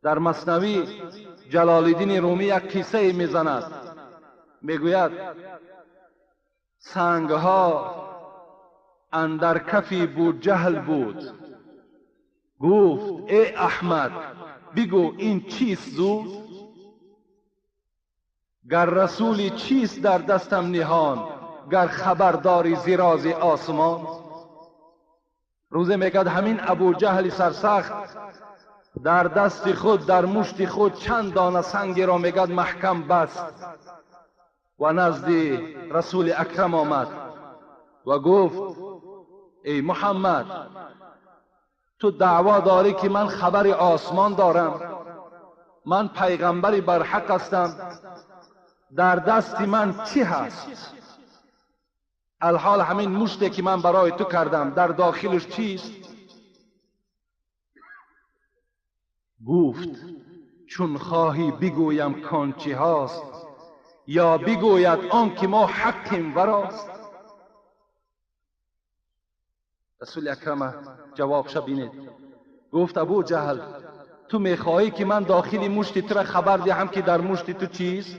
در مثنوی جلال الدین رومی یک قصه میزند، میگوید سنگها اندر کف بوجهل بود. گفت ای احمد بگو این چیست زود؟ گر رسولی چیست در دستم نهان، گر خبرداری ز راز آسمان. روزه میگد همین ابو جهل سرسخت در دست خود در مشت خود چند دانه سنگ را میگد محکم بست و نزد رسول اکرم آمد و گفت ای محمد تو دعوا داری که من خبر آسمان دارم، من پیغمبری برحق هستم، در دست من چی هست؟ الحال همین مشتی که من برای تو کردم در داخلش چیست؟ گفت چون خواهی بگویم کان چی هاست، یا بگوید آن که ما حقیم وراست. رسول اکرم جواب شبینید، گفت ابو جهل تو میخواهی که من داخل مشت تو را خبر دهم که در مشت تو چیست،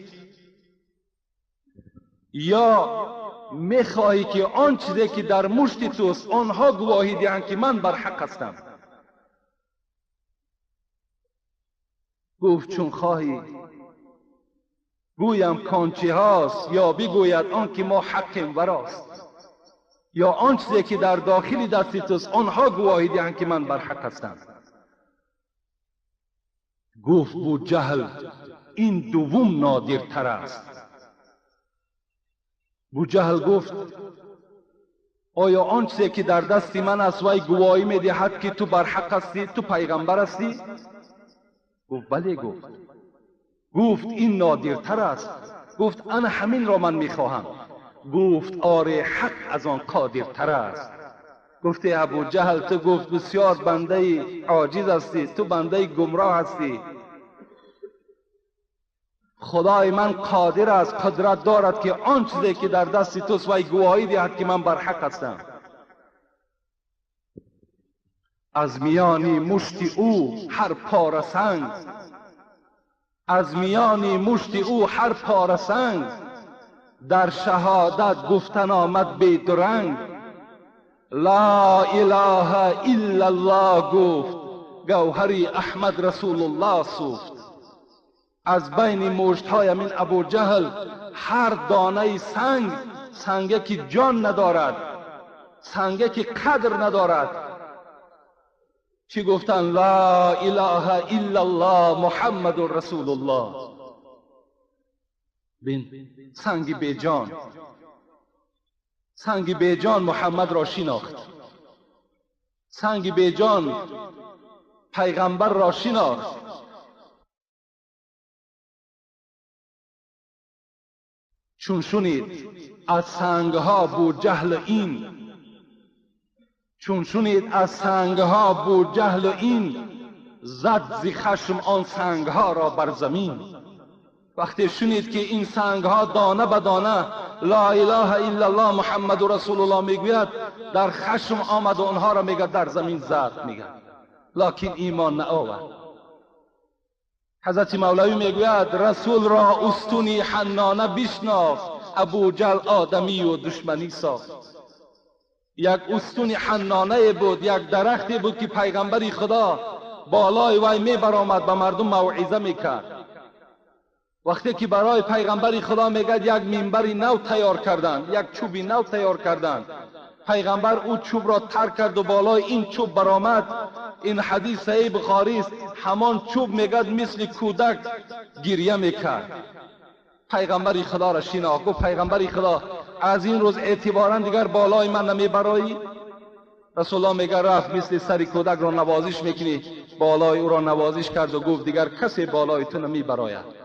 یا میخواهی که آن چیزی که در مشت توست آنها گواهی دهند که من بر حق هستم؟ گفت چون خواهی گویم کان چی هاست، یا بگوید آن که ما حقیم وراست، یا آن چیزی که در داخل دست توست آنها گواهی دهند که من بر حق هستم. گفت بوجهل این دوم نادرتر است. بوجهل گفت آیا آن چیزی که در دست من است وی گواهی میدهد که تو بر حق هستی، تو پیغمبر هستی؟ گفت بله. گفت این نادرتر است. گفت انا همین را من میخواهم. گفت آره حق از آن قادرتر است. گفت ابو جهل تو گفت بسیار بنده عاجز هستی، تو بنده گمراه هستی، خدای من قادر است، قدرت دارد که آن چیزی که در دست توست وی گواهی دهد که من بر حق هستم. از میانی مشت او هر پاره سنگ، از میانی مشت او هر پاره سنگ، در شهادت گفتن آمد بی درنگ. لا اله الا الله گفت، گوهری احمد رسول الله سوفت. از بین مشت‌های من ابو جهل هر دانه سنگ، سنگی که جان ندارد، سنگی که قدر ندارد، چی گفتن؟ لا اله الا الله محمد رسول الله. بین سنگ بی جان، سنگ بی جان محمد را شناخت، سنگ بی جان پیغمبر را شناخت. چون شنید از سنگها بوجهل این، چون شنید از سنگها بوجهل این، زد ز خشم آن سنگها را بر زمین. وقتی شنید که این سنگها دانه به دانه لا اله الا الله محمد رسول الله میگوید، در خشم آمد و آنها را میگه در زمین زد، میگه لکن ایمان نآورد. حضرت مولوی میگوید رسول را استونی حنانه بشناخت، ابو جهل آدمی و دشمنی ساخت. یک استون حنانه بود، یک درختی بود که پیغمبری خدا بالای وی می برآمد به مردم موعظه میکرد. وقتی که برای پیغمبری خدا میگد یک منبری نو تیار کردند، یک چوبی نو تیار کردند، پیغمبر او چوب را ترک کرد و بالای این چوب برآمد. این حدیث صحیح بخاری است. همان چوب میگد مثل کودک گریه میکرد. پیغمبری خدا را شناخت. گفت پیغمبری خدا از این روز اعتبارا دیگر بالای من نمی برایی؟ رسول الله میگه رفت مثل سری کودک را نوازش میکنی، بالای او را نوازش کرد و گفت دیگر کسی بالای تو نمی براید.